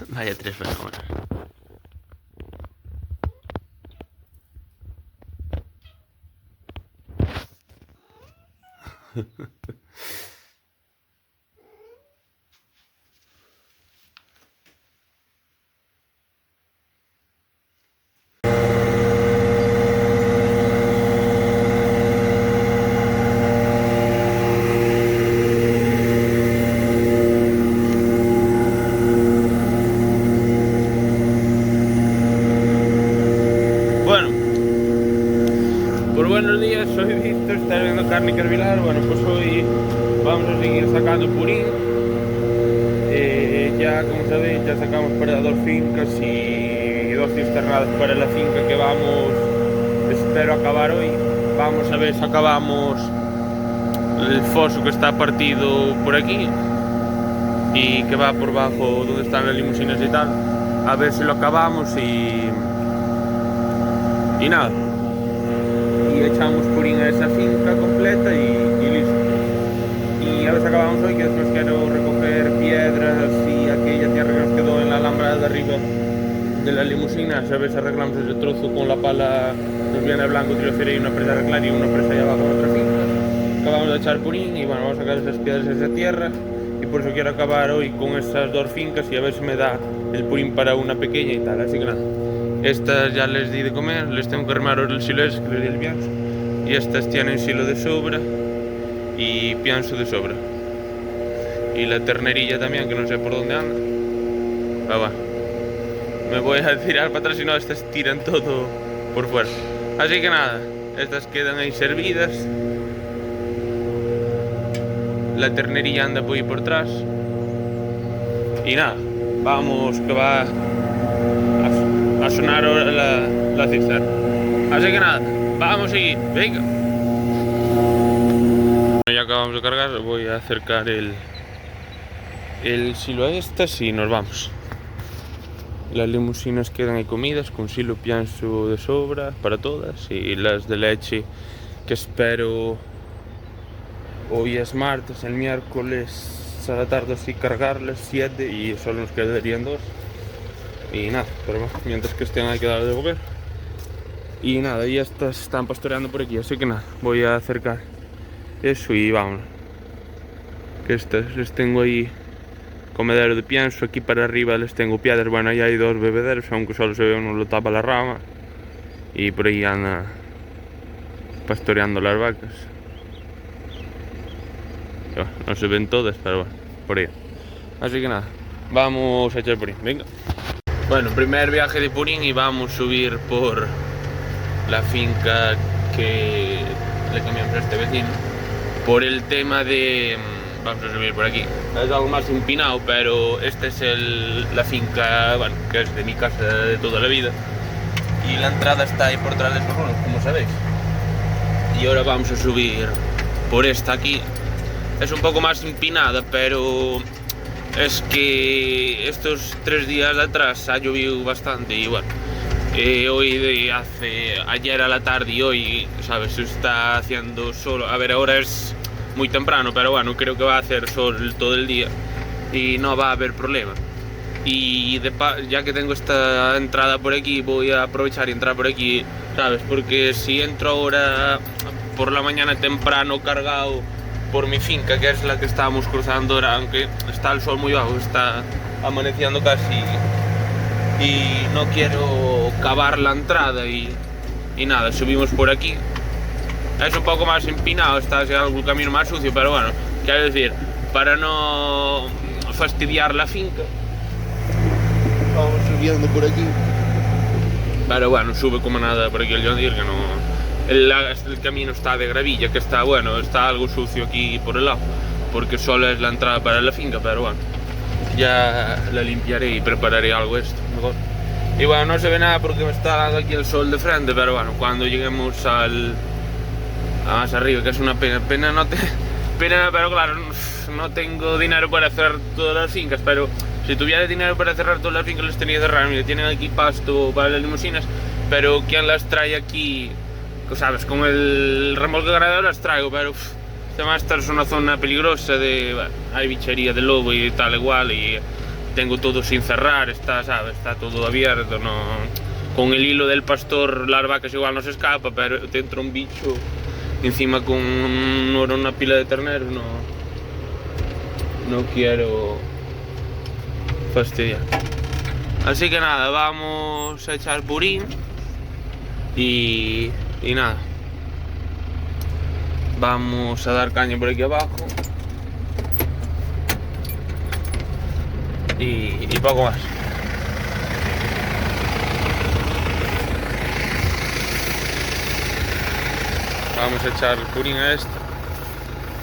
Vaya tres personas. Bueno, por buenos días, soy Víctor, estar viendo Cárnicas Vilar. Bueno, pues hoy vamos a seguir sacando purín. Ya, como sabéis, ya sacamos para 2 fincas y 2 cisternadas para la finca que vamos, espero acabar hoy. Vamos a ver si acabamos el foso que está partido por aquí y que va por bajo donde están las limusinas y tal. A ver si lo acabamos y nada, y echamos purín a esa finca completa y listo. Y a ver si acabamos hoy, que después quiero recoger piedras y aquella tierra que nos quedó en la alambrada de arriba de las limusinas. A ver si arreglamos ese trozo con la pala. Nos viene blanco, tiro y una presa a arreglar y una presa allá abajo en otra finca. Acabamos de echar purín y bueno, vamos a sacar esas piedras de esa tierra, y por eso quiero acabar hoy con esas 2 fincas y a ver si me da el purín para una pequeña y tal. Así que nada, estas ya les di de comer, les tengo que armar el silo ese que les di el pienso, y estas tienen silo de sobra y pienso de sobra, y la ternerilla también, que no sé por dónde anda. Va, me voy a tirar para atrás, si no estas tiran todo por fuera. Así que nada, estas quedan ahí servidas, la ternerilla anda por ahí por atrás y nada, vamos que va a sonar ahora la cisterna. Así que nada, vamos a ir, venga. Ya acabamos de cargar, voy a acercar el silo a estas y nos vamos. Las limusinas quedan ahí comidas con silo pienso de sobra para todas, y las de leche que espero hoy es martes, el miércoles a la tarde así cargarlas 7 y solo nos quedarían 2. Y nada, pero bueno, mientras que estén hay que darle de comer. Y nada, y estas están pastoreando por aquí, así que nada, voy a acercar eso y vámonos. Que estas les tengo ahí comedero de pienso, aquí para arriba les tengo piedras. Bueno, ahí hay 2 bebederos, aunque solo se ve uno, lo tapa la rama, y por ahí anda pastoreando las vacas. No se ven todas, pero bueno, por ahí. Así que nada, vamos a echar purín, venga. Bueno, primer viaje de purín y vamos a subir por la finca que le cambiamos a este vecino, por el tema de... Vamos a subir por aquí, es algo más empinado, pero esta es la finca, bueno, que es de mi casa de toda la vida, y la entrada está ahí por detrás de estos rolos, como sabéis. Y ahora vamos a subir por esta aquí. Es un poco más empinada, pero es que estos 3 días atrás ha llovido bastante y bueno, hoy ayer a la tarde y hoy, sabes, se está haciendo solo. A ver, ahora es muy temprano, pero bueno, creo que va a hacer sol todo el día y no va a haber problema. Y ya que tengo esta entrada por aquí, voy a aprovechar y entrar por aquí, sabes, porque si entro ahora por la mañana temprano cargado por mi finca, que es la que estábamos cruzando ahora, aunque está el sol muy bajo, está amaneciendo casi, y no quiero cavar la entrada y nada, subimos por aquí. Es un poco más empinado, está algún camino más sucio, pero bueno, quiero decir, para no fastidiar la finca, vamos subiendo por aquí. Pero bueno, sube como nada por aquí el John Deere, que no... El camino está de gravilla, que está bueno, está algo sucio aquí por el lado, porque solo es la entrada para la finca, pero bueno, ya la limpiaré y prepararé algo esto mejor. Y bueno, no se ve nada porque me está dando aquí el sol de frente, pero bueno, cuando lleguemos a más arriba, que es una pena, pero claro, no tengo dinero para cerrar todas las fincas, pero si tuviera dinero para cerrar todas las fincas las tenía cerradas. Mira, tienen aquí pasto para las limusinas, pero ¿quién las trae aquí? Sabes, con el remolque granadero las traigo, pero además esta es una zona peligrosa, bueno, hay bichería de lobo y tal igual, y tengo todo sin cerrar, está, ¿sabes? Está todo abierto, no... Con el hilo del pastor las vacas igual no se escapa, pero te entra un bicho encima con una pila de terneros, no quiero fastidiar. Así que nada, vamos a echar purín y nada, vamos a dar caña por aquí abajo y poco más. Vamos a echar purín a esto.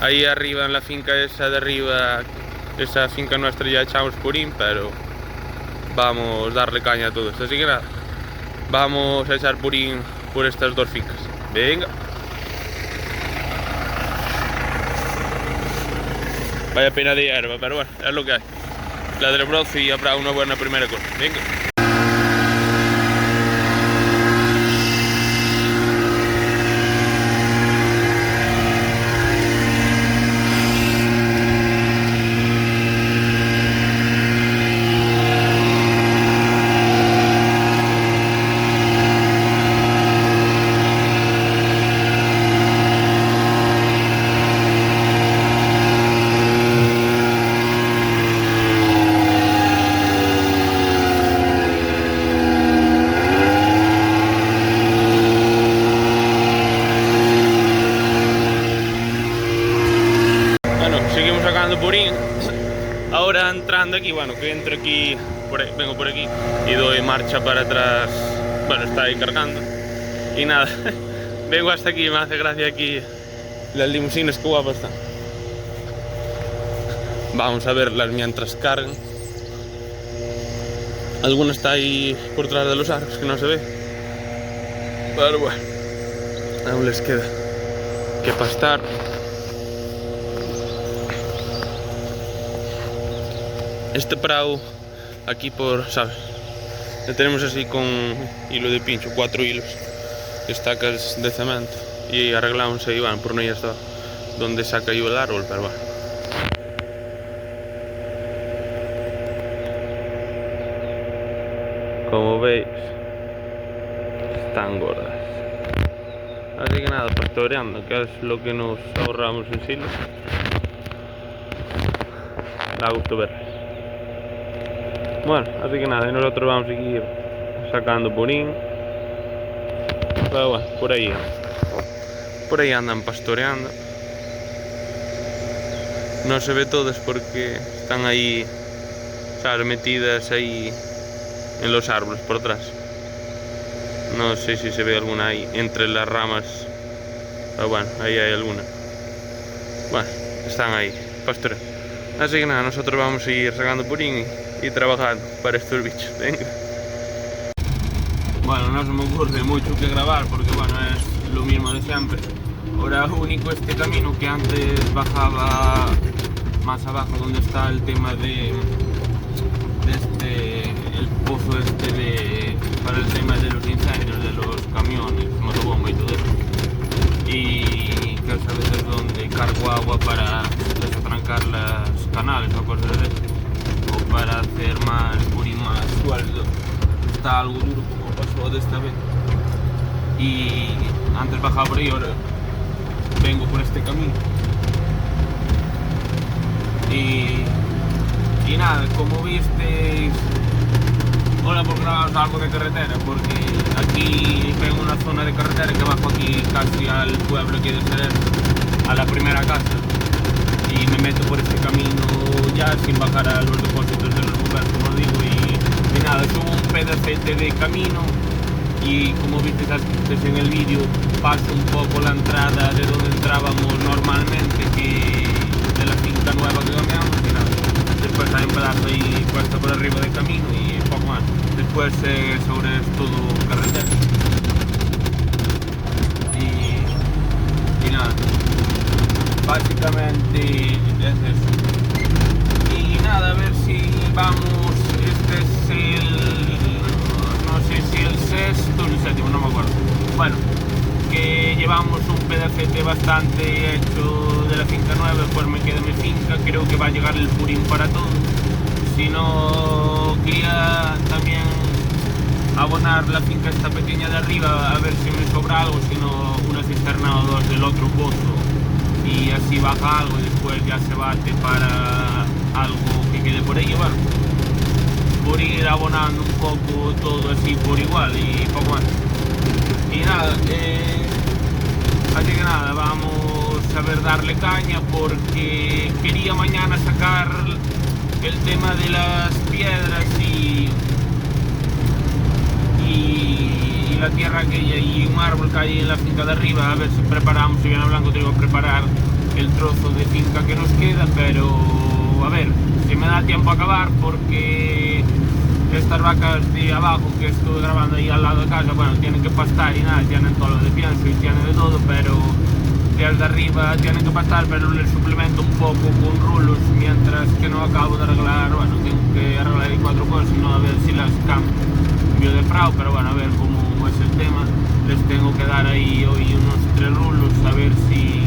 Ahí arriba en la finca esa de arriba, esa finca nuestra, ya echamos purín, pero vamos a darle caña a todo esto. Así que nada, vamos a echar purín por estas dos fincas. Venga. Vaya pena de hierba, pero bueno, es lo que hay. La del brozo y habrá una buena primera cosa. Venga. Purín. Ahora entrando aquí, bueno, que entro aquí, vengo por aquí y doy marcha para atrás. Bueno, está ahí cargando y nada, vengo hasta aquí, me hace gracia aquí las limusinas, que guapas están. Vamos a verlas mientras cargan. Alguna está ahí por detrás de los árboles que no se ve, pero bueno, aún les queda que pastar. Este prado aquí por, ¿sabes? Lo tenemos así con hilo de pincho, 4 hilos, estacas de cemento, y arreglamos ahí, van, por no ir hasta donde saca yo el árbol, pero bueno. Como veis, están gordas. Así que nada, pastoreando, que es lo que nos ahorramos en silos. Da gusto ver. Bueno, así que nada, nosotros vamos a seguir sacando purín. Pero bueno, por ahí andan pastoreando. No se ve todas porque están ahí, ¿sabes? Metidas ahí en los árboles por atrás. No sé si se ve alguna ahí entre las ramas, pero bueno, ahí hay alguna. Bueno, están ahí pastoreando. Así que nada, nosotros vamos a ir sacando purín y trabajando para estos bichos. Venga. Bueno, no se me ocurre mucho que grabar porque bueno, es lo mismo de siempre. Ahora único este camino que antes bajaba más abajo donde está el tema de este, el pozo este para el tema de los incendios, de los camiones, motobomba y todo eso. Y que a veces donde cargo agua para desatrancar las canales o cosas de eso, o para hacer más purín más suelto. Está algo duro como pasó de esta vez. Y antes bajaba por ahí, ahora vengo por este camino. Y nada, como visteis, hola por grabaros algo de carretera, porque aquí tengo una zona de carretera que bajo aquí casi al pueblo aquí de Sereno, a la primera casa, y me meto por este camino ya sin bajar a los depósitos de los bomberos, como digo, y nada, subo un pedacete de camino y como visteis antes en el vídeo, paso un poco la entrada de donde entrábamos normalmente, que de la finca nueva que cambiamos, y nada, después hay un pedazo ahí puesto por arriba del camino y poco más. Después sobre todo carretera y nada, básicamente es eso. Y nada, a ver si vamos, este es el, no sé si el sexto o el séptimo, no me acuerdo. Bueno, que llevamos un pedacete bastante hecho de la finca nueva, después me queda mi finca, creo que va a llegar el purín para todo. Si si no quería también abonar la finca esta pequeña de arriba a ver si me sobra algo, sino una cisterna o dos del otro pozo, y así baja algo y después ya se bate para algo que quede por ahí. Bueno, por ir abonando un poco todo así por igual y poco más. Y nada, así que nada, vamos a ver, darle caña, porque quería mañana sacar el tema de las piedras y la tierra aquella y un árbol que hay en la finca de arriba, a ver si preparamos. Si viene Blanco te digo a preparar el trozo de finca que nos queda, pero a ver si me da tiempo a acabar, porque estas vacas de abajo que estoy grabando ahí al lado de casa, bueno, tienen que pastar y nada, tienen todo lo de pienso y tienen de todo, pero las de arriba tienen que pastar, pero les suplemento un poco con rulos, mientras que no acabo de arreglar. Bueno, tengo que arreglar ahí 4 cosas, no, a ver si las cambio de frao, pero bueno, a ver cómo es el tema. Les tengo que dar ahí hoy unos 3 rulos, a ver si...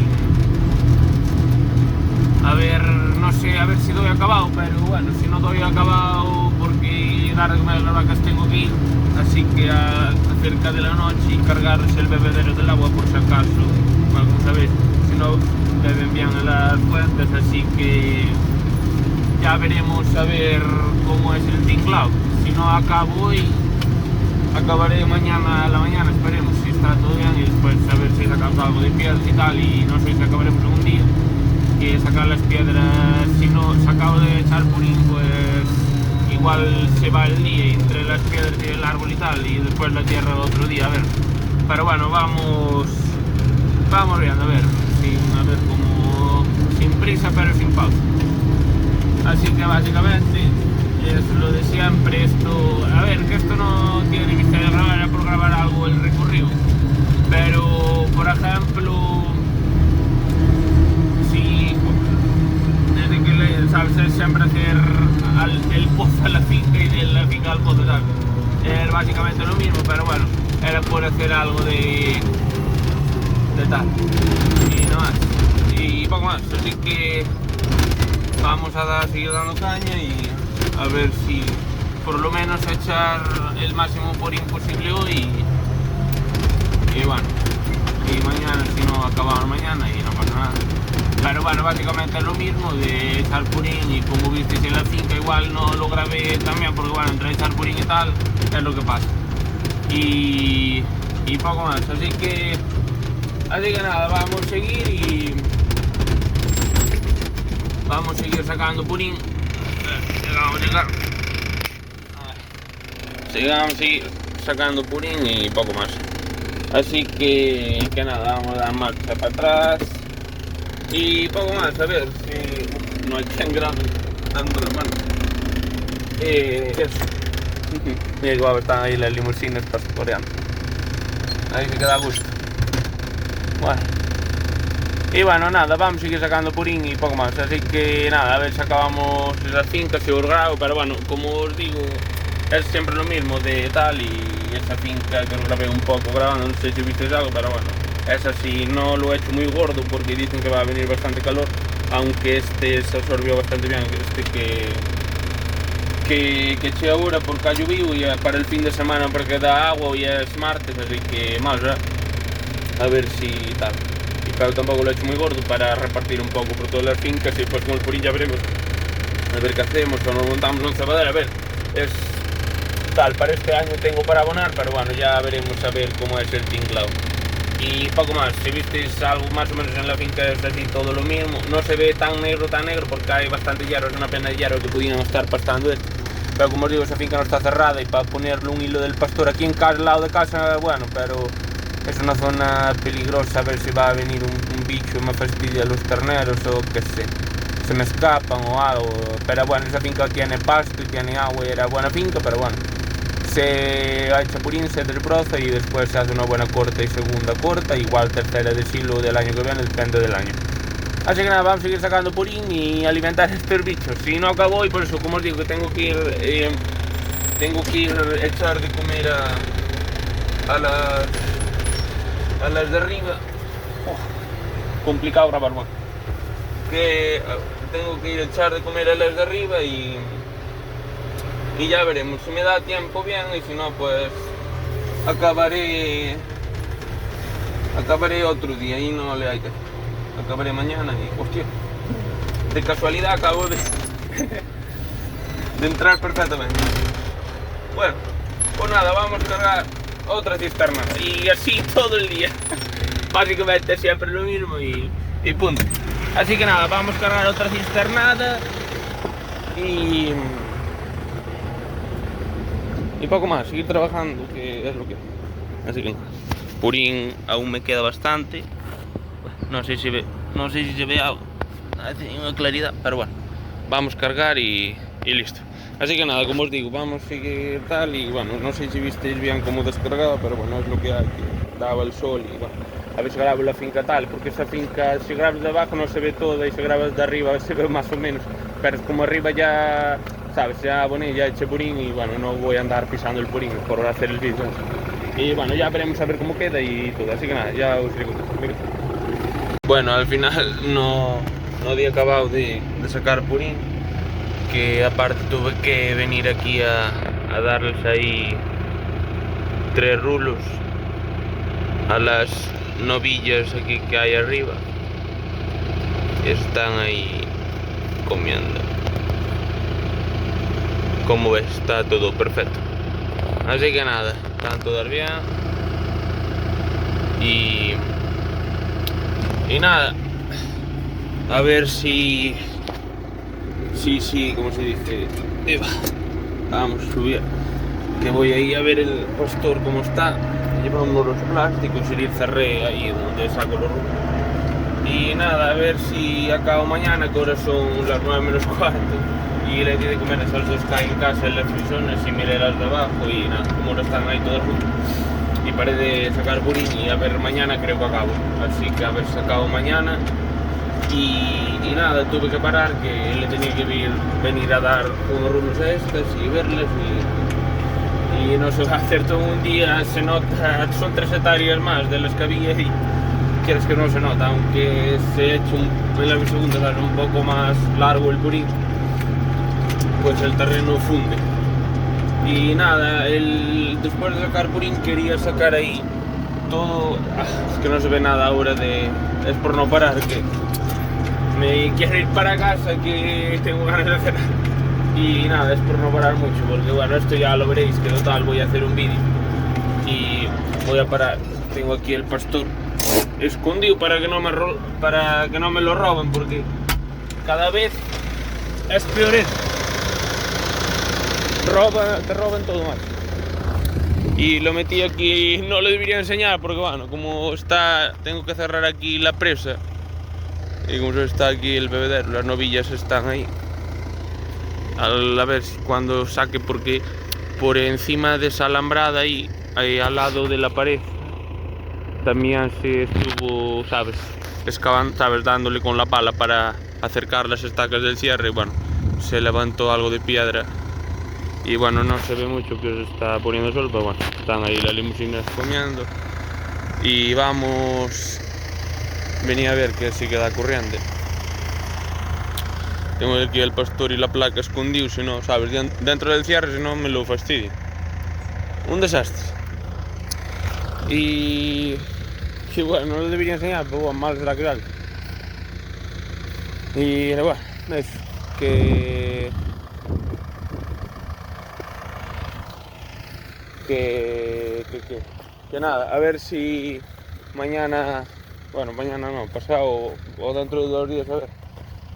no sé, a ver si doy acabado, pero bueno, si no doy acabado, porque dar de comer a las vacas tengo que ir, así que cerca de la noche y cargarles el bebedero del agua por si acaso. Bueno, como sabéis, si no beben bien en las fuentes, así que ya veremos a ver cómo es el tinglado. Si no acabo hoy, acabaré mañana a la mañana, esperemos si está todo bien, y después a ver si sacamos algo de piedras y tal, y no sé si acabaremos en un día, que sacar las piedras. Si no se acabo de echar purín, pues igual se va el día entre las piedras y el árbol y tal, y después la tierra otro día, a ver. Pero bueno, vamos viendo, a ver como sin prisa pero sin pausa. Así que básicamente es lo de siempre. Esto, a ver, que esto no tiene ni misterio de grabar, era por grabar algo el recorrido, pero por ejemplo, si desde que sabes siempre hacer el pozo a la finca y de la finca al pozo, ¿sabes? Es básicamente lo mismo, pero bueno, era por hacer algo de tal y no más y poco más. Así que vamos a seguir dando caña y a ver si por lo menos echar el máximo purín posible hoy, y bueno, y mañana, si no acabamos mañana y no pasa nada. Pero bueno, básicamente es lo mismo de echar purín, y como visteis en la finca igual no lo grabé también, porque bueno, entre echar purín y tal es lo que pasa y poco más. Así que nada, vamos a seguir sacando purín. Sigamos a seguir sacando purín y poco más. Así que nada, vamos a dar marcha para atrás y poco más. A ver si no hay quien grande dando la mano. Eso. Mira que están ahí las limusinas pastoreando. Ahí se queda a gusto. Bueno. Y bueno, nada, vamos a seguir sacando purín y poco más. Así que nada, a ver si acabamos esas fincas, si os grabo. Pero bueno, como os digo, es siempre lo mismo de tal, y esa finca que os grabé un poco grabando, no sé si visteis algo, pero bueno, esa sí no lo he hecho muy gordo porque dicen que va a venir bastante calor, aunque este se absorbió bastante bien, que eché ahora porque ha llovido y para el fin de semana porque da agua y es martes, así que más, ¿verdad? A ver si tal. Y claro, tampoco lo he hecho muy gordo para repartir un poco por todas las fincas, y después con el purín ya veremos a ver qué hacemos, o nos montamos un cebadero. A ver, es tal, para este año tengo para abonar, pero bueno, ya veremos a ver cómo es el tinglado. Y poco más, si visteis algo más o menos en la finca es así, todo lo mismo. No se ve tan negro porque hay bastante hierro, es una pena de hierro que pudieran estar pastando esto. Pero como os digo, esa finca no está cerrada, y para ponerle un hilo del pastor aquí en casa, al lado de casa, bueno, pero es una zona peligrosa, a ver si va a venir un bicho y me fastidia los terneros o qué sé, se me escapan o algo. Pero bueno, esa finca tiene pasto y tiene agua y era buena finca, pero bueno, se ha hecho purín, se desbroza y después se hace una buena corta y segunda corta, igual tercera de silo del año que viene, depende del año. Así que nada, vamos a seguir sacando purín y alimentar a estos bichos. Si no acabo, y por eso, como os digo, que tengo que ir a echar de comer a las de arriba. Complicado grabar, bueno. Que tengo que ir a echar de comer a las de arriba y y ya veremos si me da tiempo bien, y si no pues acabaré otro día y no le hay que acabaré mañana. Y hostia, de casualidad acabo de entrar perfectamente. Bueno, pues nada, vamos a cargar otra cisterna y así todo el día. Básicamente siempre lo mismo y punto. Así que nada, vamos a cargar otra cisternada y poco más, seguir trabajando, que es lo que... Así que Purín aún me queda bastante. No sé si se ve algo, hace una claridad, pero bueno, vamos a cargar y listo. Así que nada, como os digo, vamos a seguir tal, y bueno, no sé si visteis bien cómo descargaba, pero bueno, es lo que hay, que daba el sol. Y bueno, a ver si grabo la finca tal, porque esa finca, si grabas de abajo no se ve toda, y si grabas de arriba se ve más o menos, pero es como arriba ya, sabes, ya aboné, ya eché purín, y bueno, no voy a andar pisando el purín por hacer el vídeo. Y bueno, ya veremos a ver cómo queda y todo, así que nada, ya os digo. Bueno, al final no había acabado de sacar purín, que aparte tuve que venir aquí a darles ahí 3 rulos a las novillas aquí que hay arriba. Están ahí comiendo. Como ves, está todo perfecto. Así que nada, están todas bien. Y nada, a ver si, como se dice, vamos a subir, que voy ahí a ver el pastor cómo está. Llevamos los plásticos y le cerré ahí donde saco los rulos. Y nada, a ver si acabo mañana, que ahora son las 9 menos cuarto, y le di de comer a esos dos que hay en casa en las frisones, y miré las de abajo, y nada, como ahora están ahí todas juntas. Y paré de sacar purín, y a ver, mañana creo que acabo, así que a ver si acabo mañana. Y nada, tuve que parar, que le tenía que venir a dar unos rulos a estas y verles, y no se va a hacer todo un día. Se nota, son 3 hectáreas más de las que había, y quieres que no se nota, aunque se ha hecho en la segunda, ¿sabes?, un poco más largo el purín, pues el terreno funde. Y nada, después de sacar purín quería sacar ahí todo. Es que no se ve nada ahora, es por no parar, que me quiero ir para casa, que tengo ganas de cenar. Y nada, es por no parar mucho, porque bueno, esto ya lo veréis, que total voy a hacer un vídeo y voy a parar. Tengo aquí el pastor escondido para que no me lo roben, porque cada vez es peor esto. Te roban todo más. Y lo metí aquí, no lo debería enseñar porque bueno, como está, tengo que cerrar aquí la presa, y como está aquí el bebedero, las novillas están ahí. A ver si cuando saque, porque por encima de esa alambrada ahí al lado de la pared, también se estuvo, sabes, excavando, sabes, dándole con la pala para acercar las estacas del cierre. Y bueno, se levantó algo de piedra. Y bueno, no se ve mucho que se está poniendo sol, pero bueno, están ahí las limusinas comiendo. Y vamos, venía a ver que sí queda corriente. Tengo aquí el pastor y la placa escondidos, si no, sabes, dentro del cierre, si no me lo fastidio. Un desastre. Y bueno, no lo debería enseñar, pero bueno, mal será que tal. Y bueno, eso, que nada, a ver si mañana, bueno, mañana no, pasado o dentro de 2 días, a ver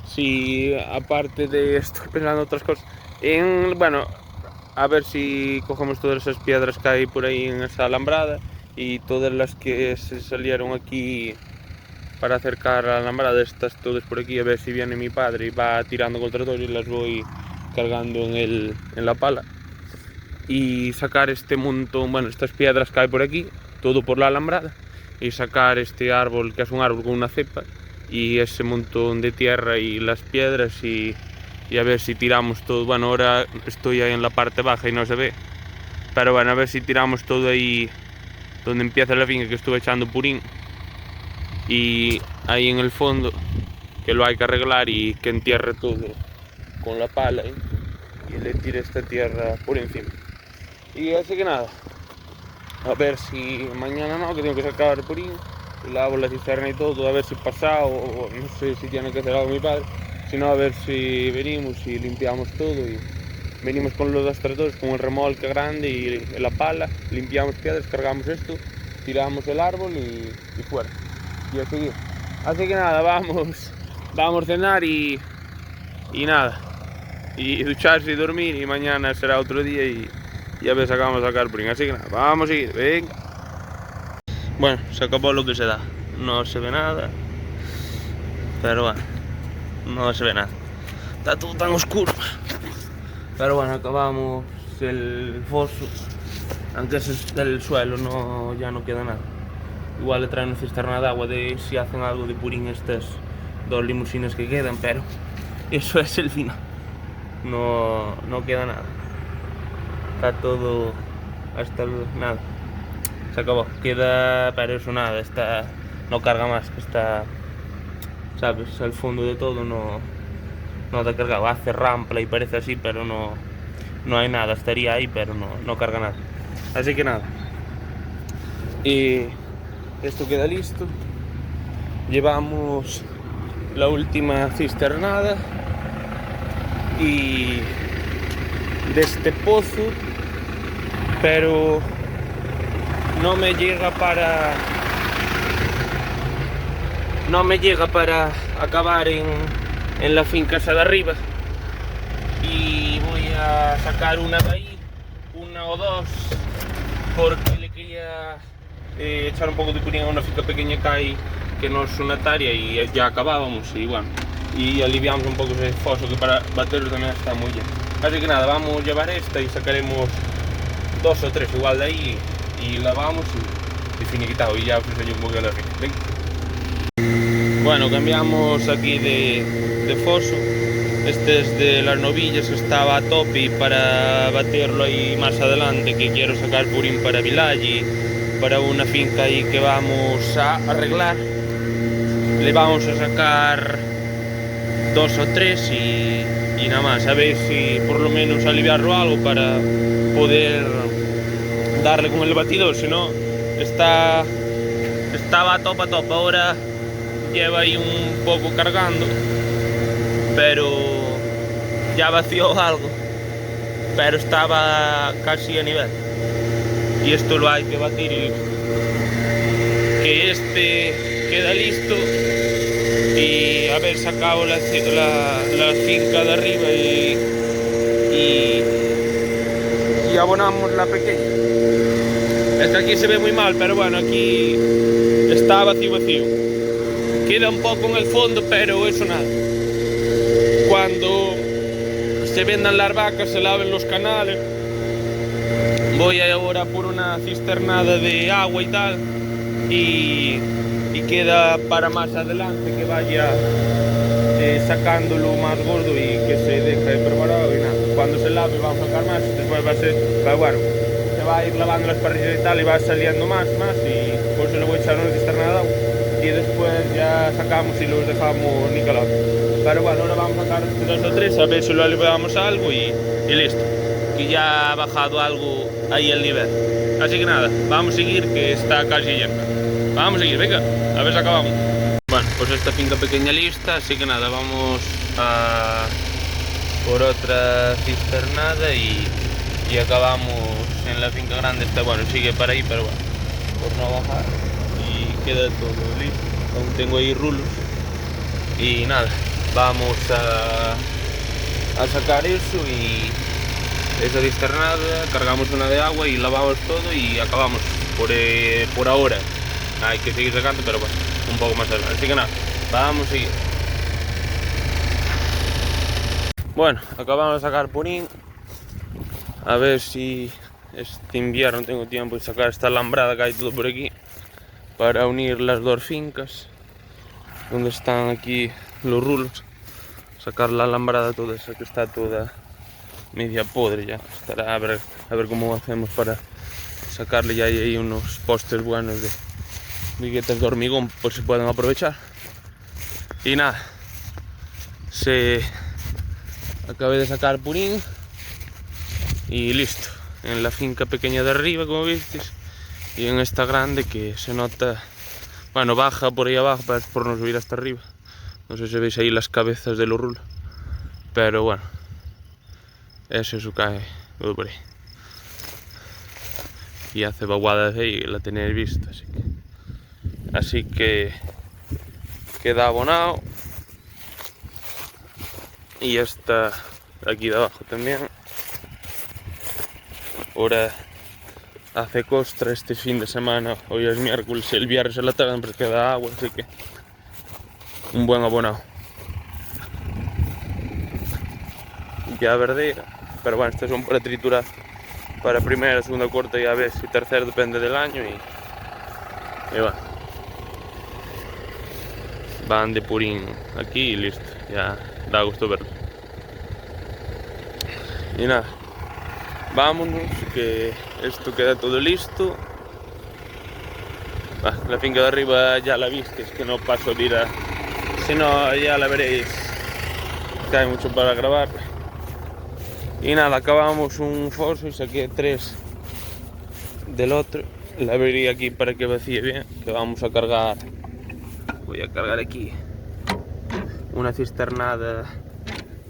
si aparte de esto pensando otras cosas, bueno, a ver si cogemos todas esas piedras que hay por ahí en esa alambrada y todas las que se salieron aquí para acercar a la alambrada, estas todas por aquí, a ver si viene mi padre y va tirando con el tractor y las voy cargando en la pala. Y sacar este montón, bueno, estas piedras que hay por aquí, todo por la alambrada, y sacar este árbol, que es un árbol con una cepa, y ese montón de tierra y las piedras, y a ver si tiramos todo. Bueno, ahora estoy ahí en la parte baja y no se ve, pero bueno, a ver si tiramos todo ahí donde empieza la finca, que estuve echando purín, y ahí en el fondo, que lo hay que arreglar y que entierre todo con la pala, ¿eh? le tire esta tierra por encima. Y así que nada, a ver si mañana no, que tengo que sacar el purín, lavo la cisterna y todo, a ver si pasa o no sé si tiene que hacer algo mi padre, si no a ver si venimos y limpiamos todo y venimos con los dos tractores, con el remolque grande y la pala, limpiamos piedras, cargamos esto, tiramos el árbol y fuera, y a seguir. Así que nada, vamos a cenar y nada, y ducharse y dormir, y mañana será otro día y a ver si acabamos de sacar el purín. Así que nada, vamos a seguir, venga. Bueno, se acabó lo que se da, no se ve nada, pero bueno, no se ve nada, está todo tan oscuro. Pero bueno, acabamos el foso, aunque es del suelo, no, ya no queda nada. Igual le traen una cisterna de agua de si hacen algo de purín estas dos limusinas que quedan, pero eso es el final, no queda nada. Está todo hasta nada. Se acabó, queda, pero eso nada, no carga más, está, sabes, al fondo de todo no te carga, hace rampla y parece así, pero no hay nada, estaría ahí, pero no carga nada. Así que nada, y esto queda listo, llevamos la última cisternada y de este pozo, pero no me llega para acabar en la finca esa de arriba, y voy a sacar una de ahí, una o dos, porque le quería echar un poco de purín a una finca pequeña que hay, que no es una hectárea, y ya acabábamos, y bueno, y aliviamos un poco ese foso que para baterlo también está muy bien. Así que nada, vamos a llevar esta y sacaremos dos o tres igual de ahí y lavamos y finiquitado, y ya os enseño un poco de la finca. Venga. Bueno, cambiamos aquí de foso. Este es de las novillas, que estaba a tope, y para batirlo ahí más adelante, que quiero sacar purín para Vilaggi, para una finca ahí que vamos a arreglar, le vamos a sacar dos o tres y nada más, a ver si por lo menos aliviarlo algo para poder darle con el batidor. Si no, estaba a top, ahora lleva ahí un poco cargando, pero ya vació algo, pero estaba casi a nivel, y esto lo hay que batir y que este queda listo, y haber sacado la finca de arriba y abonamos la pequeña. Esta aquí se ve muy mal, pero bueno, aquí está vacío. Queda un poco en el fondo, pero eso nada. Cuando se vendan las vacas, se laven los canales, voy ahora por una cisternada de agua y tal, y queda para más adelante que vaya sacándolo más gordo y que se deje preparado y nada. Cuando se lave vamos a sacar más, después va a ser, bueno, se va a ir lavando las parrillas y tal, y va saliendo más, y por eso le voy a echar una cisternada de agua, y después ya sacamos y los dejamos nicolados. Pero bueno, ahora vamos a sacar dos o tres, a ver si lo aliviamos a algo y listo, que ya ha bajado algo ahí el nivel. Así que nada, vamos a seguir, que está casi llena. Vamos a seguir, venga, a ver si acabamos. Bueno, pues esta finca pequeña lista, así que nada, vamos a por otra cisternada y acabamos en la finca grande. Esta, bueno, sigue para ahí, pero bueno, por no bajar, y queda todo listo. Aún tengo ahí rulos y nada, vamos a sacar eso y esa cisternada, cargamos una de agua y lavamos todo y acabamos por ahora. Hay que seguir sacando, pero bueno, un poco más adelante. Así que nada, vamos a seguir. Bueno, acabamos de sacar purín. A ver si este invierno tengo tiempo de sacar esta alambrada que hay todo por aquí, para unir las dos fincas donde están aquí los rulos. Sacar la alambrada toda esa que está toda media podre ya. Estará a ver cómo hacemos para sacarle. Ya hay unos postes buenos de viguetas de hormigón, pues se pueden aprovechar. Y nada, acabé de sacar purín y listo. En la finca pequeña de arriba, como visteis, y en esta grande que se nota, bueno, baja por ahí abajo por no subir hasta arriba. No sé si veis ahí las cabezas de los rulos, pero bueno, eso cae todo por ahí. Y hace vaguadas ahí, la tenéis visto, así que queda abonado. Y está aquí de abajo también. Ahora hace costra este fin de semana. Hoy es miércoles y el viernes a la tarde siempre queda agua, así que un buen abonado. Ya verdera, pero bueno, estos son para triturar, para primera, segunda, cuarta y a veces, y tercera depende del año y bueno. Van de purín aquí y listo, ya da gusto verlo. Y nada, vámonos, que esto queda todo listo. La finca de arriba ya la viste, es que no paso de ir a... Si no, ya la veréis, que hay mucho para grabar. Y nada, acabamos un foso y saqué 3 del otro. La abrí aquí para que vacíe bien, que vamos a cargar. Voy a cargar aquí una cisternada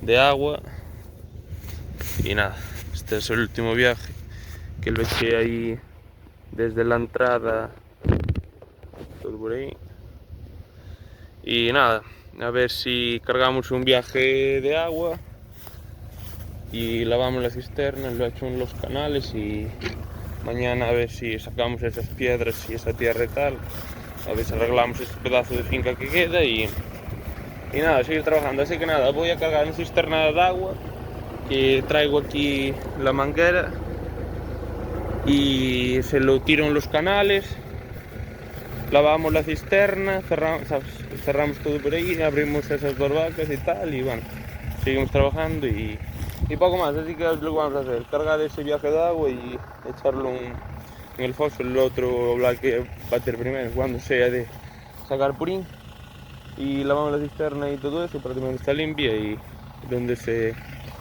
de agua. Y nada, este es el último viaje, que lo eché ahí desde la entrada, todo por ahí. Y nada, a ver si cargamos un viaje de agua y lavamos la cisterna, lo he hecho en los canales y mañana a ver si sacamos esas piedras y esa tierra y tal, a ver si arreglamos este pedazo de finca que queda y nada, seguir trabajando. Así que nada, voy a cargar una cisterna de agua, que traigo aquí la manguera y se lo tiro en los canales, lavamos la cisterna, cerramos todo por ahí, abrimos esas barbacas y tal, y bueno, seguimos trabajando y poco más. Así que es lo que vamos a hacer, cargar ese viaje de agua y echarlo en el foso. El otro que va a tener primero cuando sea de sacar purín, y lavamos la cisterna y todo eso para que esté limpia y donde se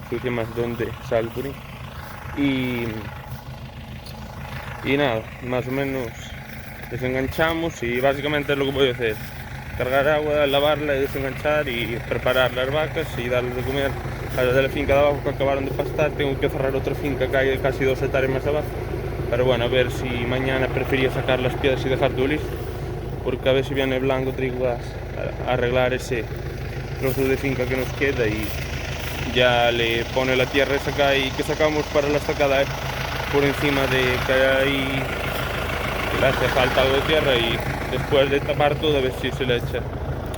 sucia más, donde sale el purín. Y nada, más o menos desenganchamos y básicamente es lo que voy a hacer: cargar agua, lavarla y desenganchar y preparar las vacas y darles de comer a las de la finca de abajo que acabaron de pastar. Tengo que cerrar otra finca que hay casi 2 hectáreas más abajo, pero bueno, a ver si mañana prefería sacar las piedras y dejar todo listo, porque a ver si viene Blanco Trigo a arreglar ese trozo de finca que nos queda y ya le pone la tierra esa que sacamos para la estacada por encima de que hay, que le hace falta algo de tierra, y después de tapar todo a ver si se le echa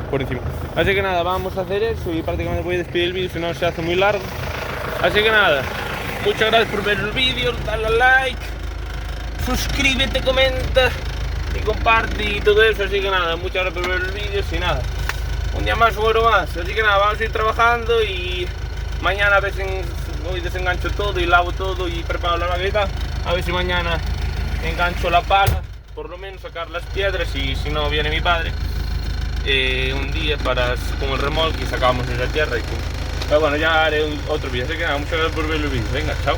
por encima. Así que nada, vamos a hacer eso y prácticamente voy a despedir el vídeo, si no se hace muy largo. Así que nada, muchas gracias por ver el vídeo, dale a like, suscríbete, comenta y comparte y todo eso. Así que nada, muchas gracias por ver el vídeo. Y nada, un día más, otro más. Así que nada, vamos a ir trabajando y mañana a ver si hoy desengancho todo y lavo todo y preparo la vaqueta. A ver si mañana engancho la pala, por lo menos sacar las piedras, y si no viene mi padre un día con el remolque y sacamos esa tierra y todo. Pero bueno, ya haré otro vídeo. Así que nada, muchas gracias por ver el vídeo. Venga, chao.